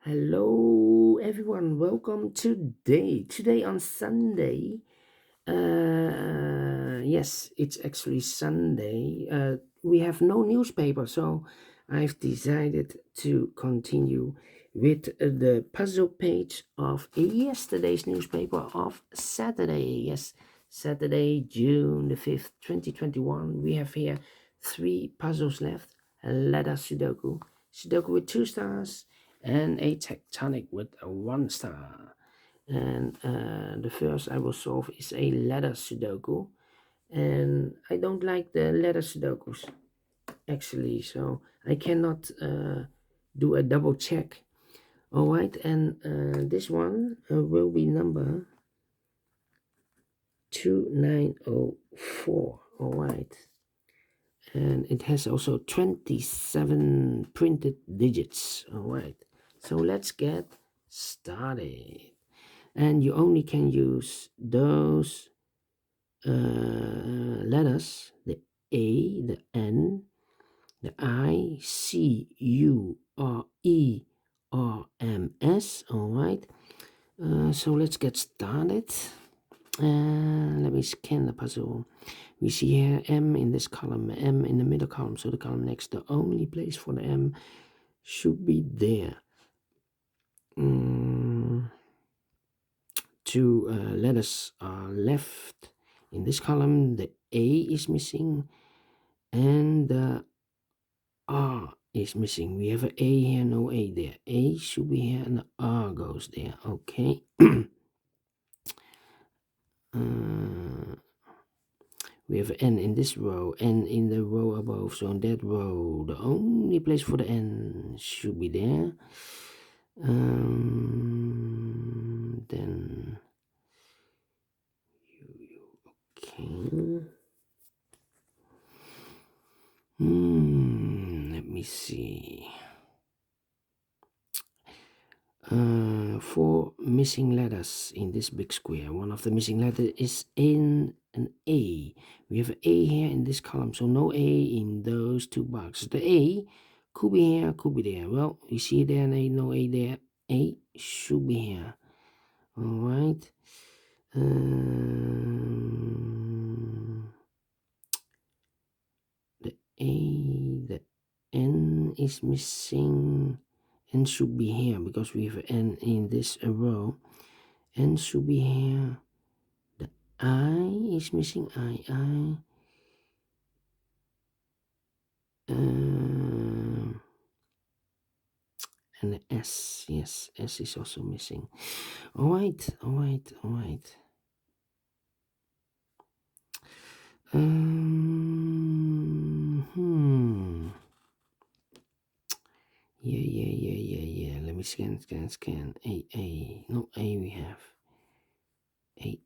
Hello, everyone. Welcome today on Sunday. Yes, it's actually Sunday. We have no newspaper, so I've decided to continue with the puzzle page of yesterday's newspaper of Saturday. Yes, Saturday, June the 5th, 2021. We have here three puzzles left. Letter Sudoku. Sudoku with 2 stars and a tectonic with a 1 star. And the first I will solve is a letter Sudoku. And I don't like the letter Sudokus actually, so I cannot do a double check. All right, and this one will be number 2904. All right, and it has also 27 printed digits. All right, so let's get started. And you only can use those letters: the A, the N, the I, C, U, R, E, R, M, S. All right, so let's get started. Let me scan the puzzle. We see here M in this column, M in the middle column, so the column next, the only place for the M should be there. Two letters are left in this column. The A is missing and the R is missing. We have an A here, no A there. A should be here and the R goes there. Okay. We have N in this row, N in the row above. So in that row, the only place for the N should be there. Then okay. Let me see. 4 missing letters in this big square. One of the missing letters is in an A. We have an A here in this column, so no A in those two boxes. The A could be here, could be there. Well, you see there, no A there. A should be here. All right. The A, the N is missing. N should be here because we have an N in this row. N should be here. The I is missing. I. And the S. Yes, S is also missing. All right. Yeah. Let me scan. A. No A we have. A.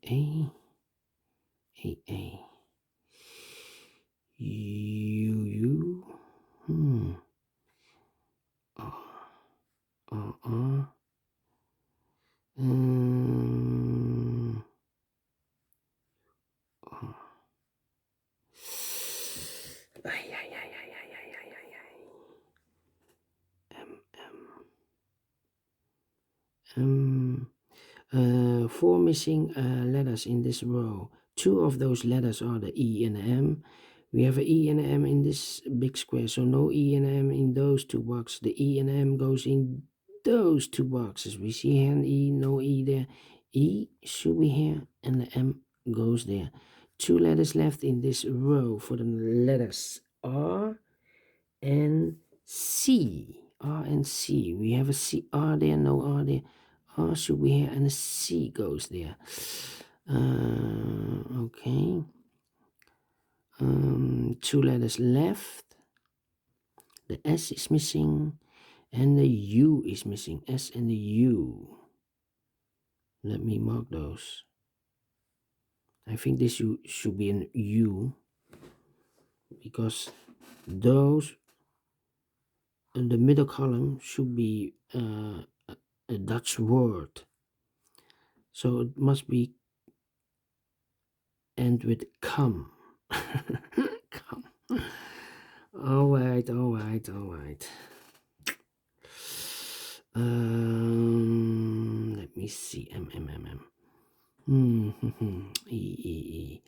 U. Four missing letters in this row. 2 of those letters are the E and the M. We have an E and an M in this big square, so no E and M in those 2 boxes. The E and M goes in those 2 boxes. We see here an E, no E there. E should be here, and the M goes there. 2 letters left in this row for the letters R and C. R and C. We have a C, R there, no R there. R should be here, and a C goes there. Okay. 2 letters left. The S is missing, and the U is missing. S and the U. Let me mark those. I think this should be an U, because those in the middle column should be a Dutch word, so it must be end with come. Come. All right. see. E.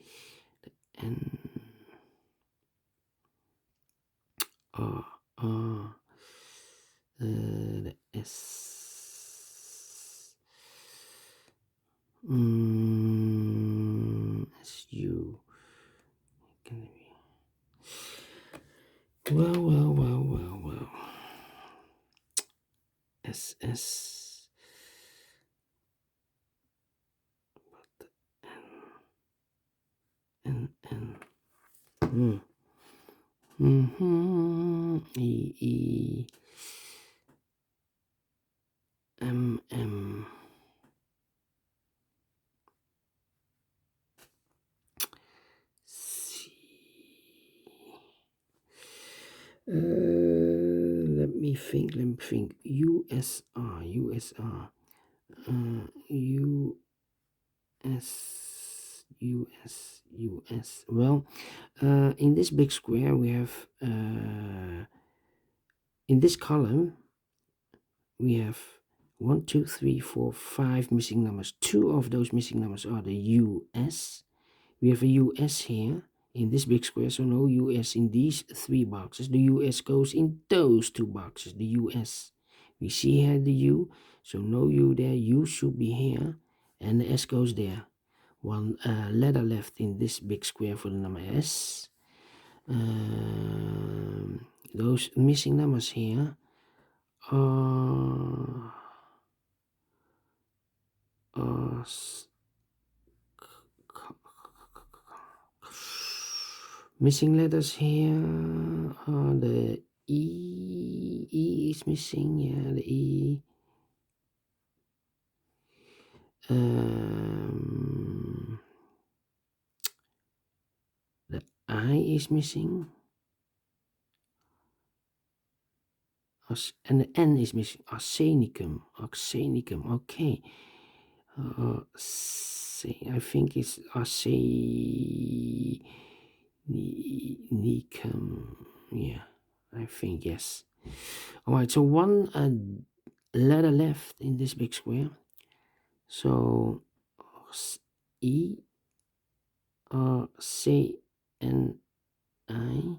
N. R. R. The S. S. U. Can it be? Well. S. S. N. E. M. C. Let me think. USR. US. Well, in this big square we have in this column we have 1, 2, 3, 4, 5 missing numbers. 2 of those missing numbers are the US. We have a US here in this big square, so no US in these 3 boxes. The US goes in those 2 boxes. The US, we see here the U, so no U there. U should be here, and the S goes there. One letter left in this big square for the number S. Those missing numbers here are missing letters here are the E. E is missing, yeah, the E. The I is missing. And the N is missing. Arsenicum. Okay. I think it's arsenicum. Yeah, I think yes. All right, so one letter left in this big square. So E, R, C, N, I.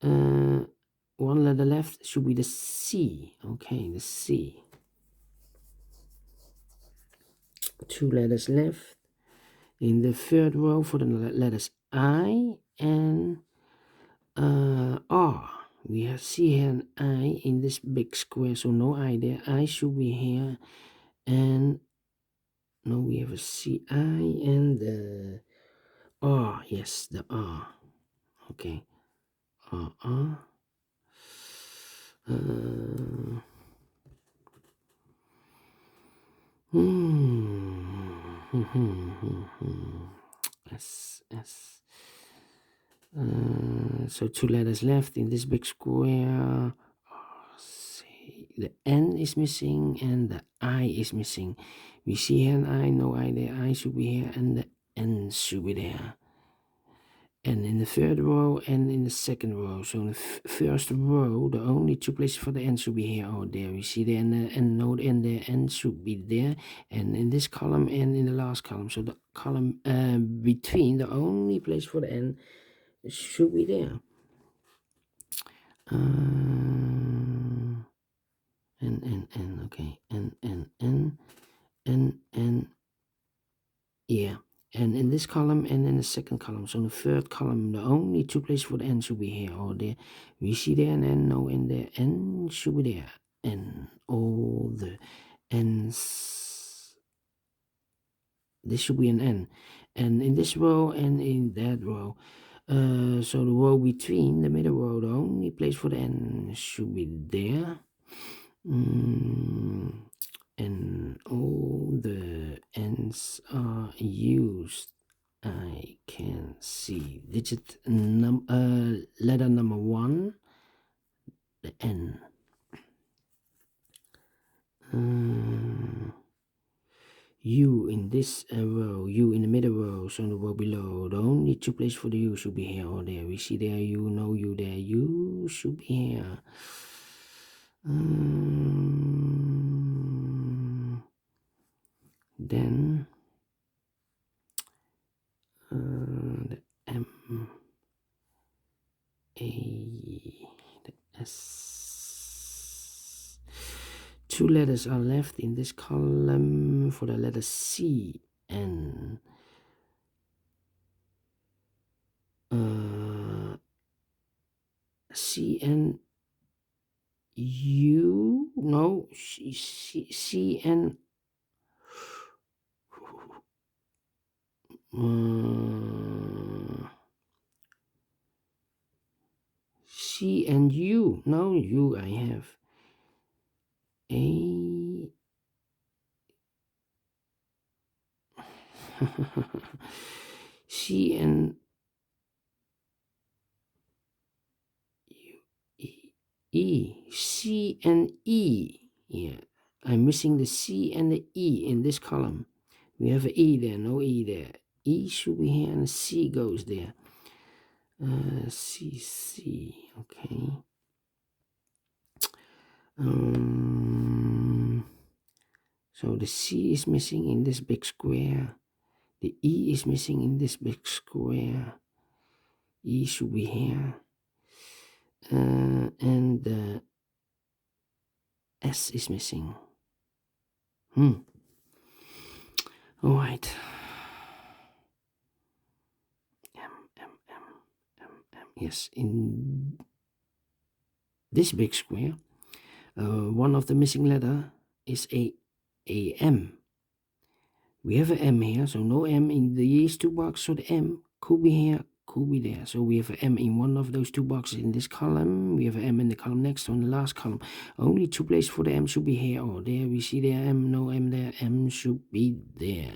One letter left should be the C. Okay, the C. 2 letters left. In the third row for the letters I and R. We see here an I in this big square, so no I there. I should be here. And no, we have a C, I, and the R. Yes, the R. Okay. R. S. So 2 letters left in this big square. The N is missing and the I is missing. We see here an I, no I there. I should be here and the N should be there. And in the third row and in the second row. So in the first row, the only 2 places for the N should be here or there. We see the N and no N there. N should be there. And in this column and in the last column. So the column between, the only place for the N should be there. N, okay. N. Yeah. And in this column and in the second column. So in the third column, the only 2 places for the N should be here or there. We see there an N, no N there. N should be there. N. All the N's. This should be an N. And in this row and in that row. So the row between, the middle row, the only place for the N should be there. And all the N's are used. I can see letter number 1, the N. U in this row, U in the middle row, so in the row below, the only 2 places for the U should be here or there. We see there U, no U there, U should be here. then the M, A, the S. 2 letters are left in this column for the letter C, N. C, N, U, no, C, N, C and U, no, U I have. A, C and C and E. Yeah, I'm missing the C and the E in this column. We have an E there, no E there. E should be here and C goes there. C, okay. So the C is missing in this big square. The E is missing in this big square. E should be here. And the S is missing. All right. M. Yes, in this big square, one of the missing letter is a M. We have an M here, so no M in these two boxes, so the M could be here, could be there. So we have an M in one of those two boxes in this column. We have an M in the column next on the last column. Only two places for the M should be here or there. We see there M, no M there. M should be there.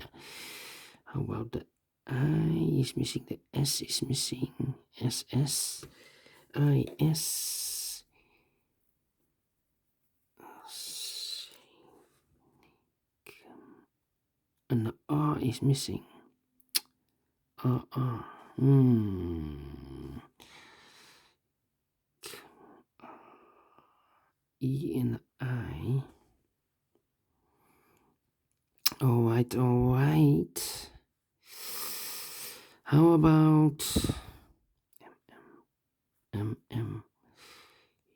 How about the I is missing, the S is missing. S, I, S. And the R is missing. E and I. All right. How about M,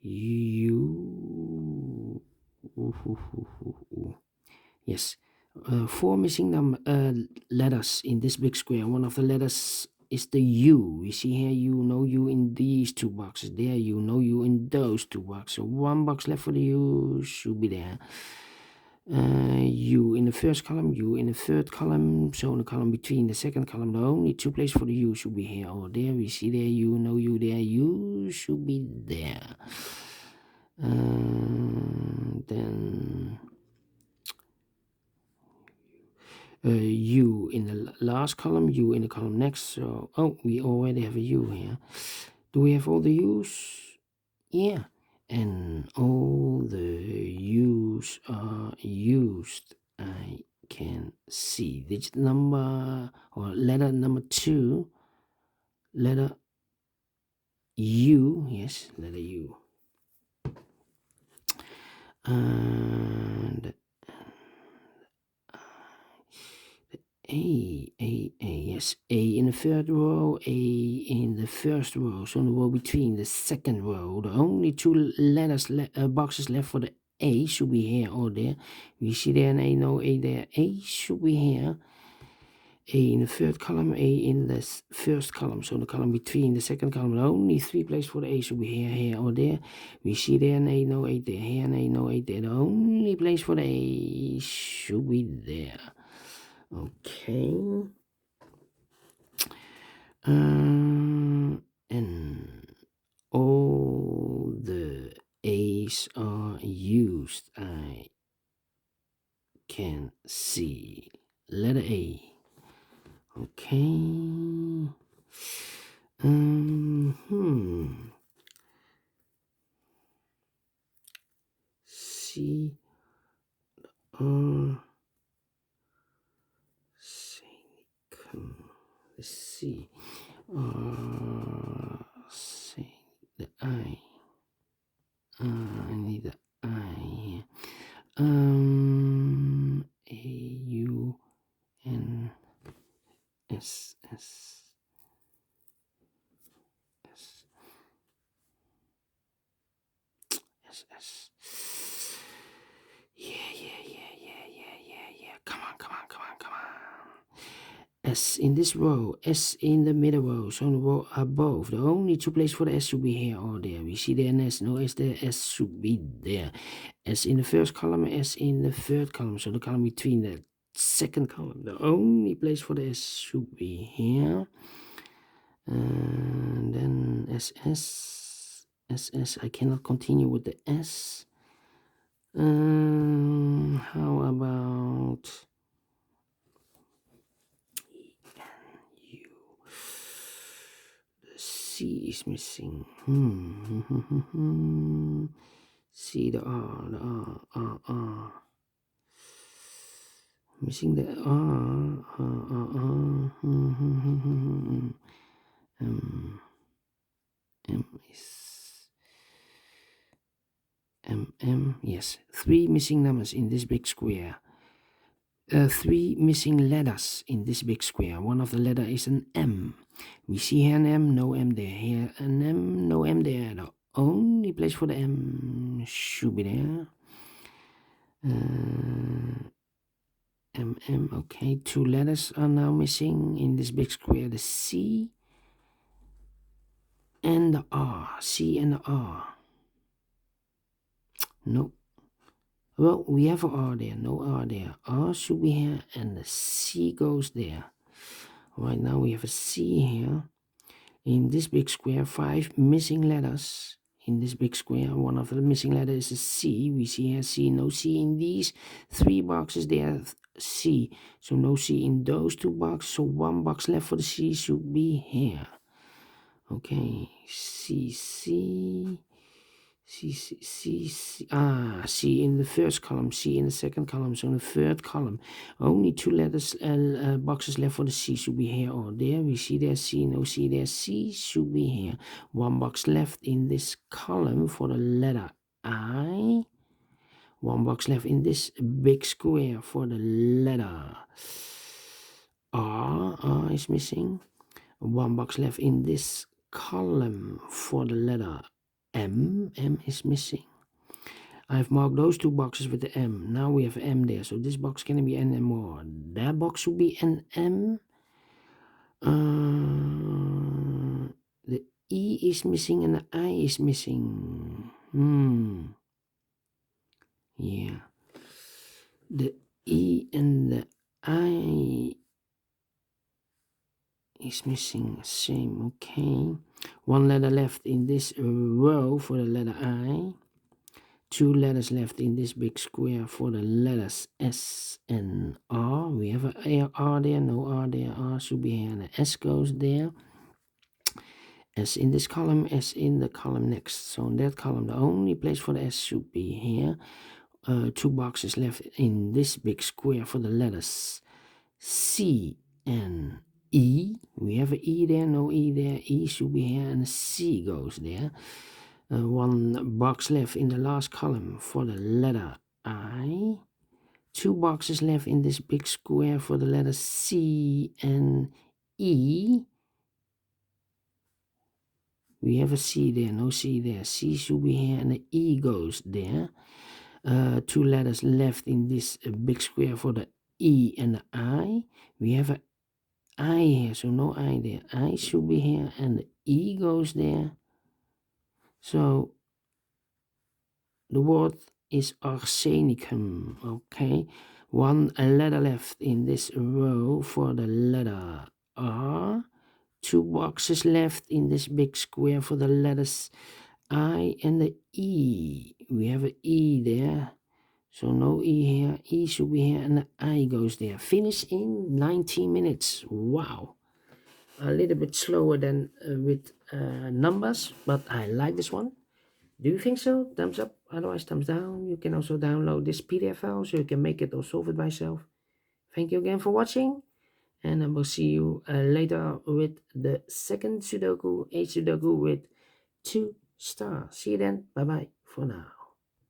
U? Yes. 4 missing letters in this big square. One of the letters is the U. You see here, U, no U in these two boxes. There, U, no U in those two boxes. So one box left for the U should be there. U in the first column, U in the third column. So in the column between the second column, the only two places for the U should be here or there. We see there, U, no U there. U should be there. Then U in the last column, U in the column next. So, we already have a U here. Do we have all the U's? Yeah. And all the U's are used. I can see digit number or letter number 2. Letter U. Yes, letter U. And A, yes, A in the third row, A in the first row, so in the row between the second row, the only two letters, boxes left for the A should be here or there. We see there an A, no A there. A should be here. A in the third column, A in the first column, so the column between the second column, the only 3 places for the A should be here or there. We see there an A, no A there, here an A, no A there. The only place for the A should be there. Okay. And all the A's are used. I can see. Letter A. Okay. C, R, let's see. Say the I. I need the I. A, U, S in this row, S in the middle row, so on the row above. The only two places for the S should be here or there. We see there an S, no S there, S should be there. S in the first column, S in the third column, so the column between the second column. The only place for the S should be here. And then SS, SS, I cannot continue with the S. How about the C is missing. C, the R. Missing the R. M is M. Yes, 3 missing numbers in this big square. 3 missing letters in this big square. One of the letter is an M. We see here an M, no M there. Here an M, no M there. The only place for the M should be there. MM, okay. 2 letters are now missing in this big square. The C and the R. C and the R. No. Well, we have an R there, no R there. R should be here and the C goes there. Right now we have a C here. In this big square, 5 missing letters. In this big square, one of the missing letters is a C. We see here C, no C in these 3 boxes there, C. So no C in those 2 boxes. So 1 box left for the C should be here. Okay, C, C. C in the first column, C in the second column, so in the third column. Only 2 letters, boxes left for the C should be here or there. We see there C, no C there, C should be here. 1 box left in this column for the letter I. 1 box left in this big square for the letter R. R is missing. 1 box left in this column for the letter M. M is missing. I've marked those 2 boxes with the M. Now we have M there, so this box can be N M or that box should be an M. The E is missing and the I is missing. Yeah. The E and the I is missing. Same, okay. 1 letter left in this row for the letter I. 2 letters left in this big square for the letters S and R. We have a R there, no R there. R should be here and the S goes there. S in this column, S in the column next. So in that column, the only place for the S should be here. 2 boxes left in this big square for the letters C and E. We have an E there, no E there. E should be here and the C goes there. 1 box left in the last column for the letter I. 2 boxes left in this big square for the letter C and E. We have a C there, no C there. C should be here and the E goes there. 2 letters left in this big square for the E and the I. We have a I here, so no I there. I should be here and the E goes there. So the word is arsenicum, okay? 1 letter left in this row for the letter R. 2 boxes left in this big square for the letters I and the E. We have an E there. So no E here. E should be here and the I goes there. Finish in 19 minutes. Wow. A little bit slower than with numbers, but I like this one. Do you think so? Thumbs up, otherwise thumbs down. You can also download this PDF file so you can make it or solve it by yourself. Thank you again for watching, and I will see you later with the second Sudoku, a Sudoku with 2 stars. See you then. Bye bye for now.